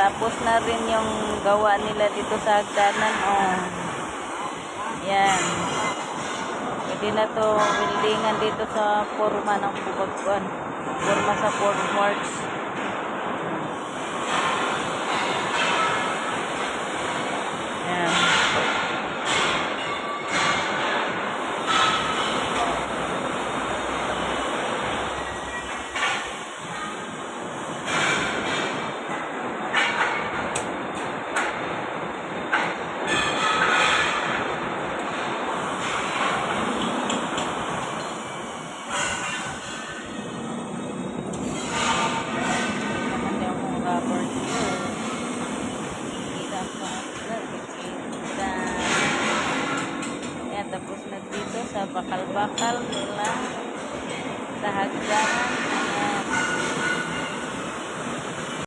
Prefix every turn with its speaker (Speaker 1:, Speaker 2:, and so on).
Speaker 1: Tapos na rin yung gawa nila dito sa hagdanan. Oh. Yan. Pwede na to weldingan dito sa forma ng pagkuan. Forma sa formworks. Yan. Tapos na dito sa bakal-bakal nila sa hagdan.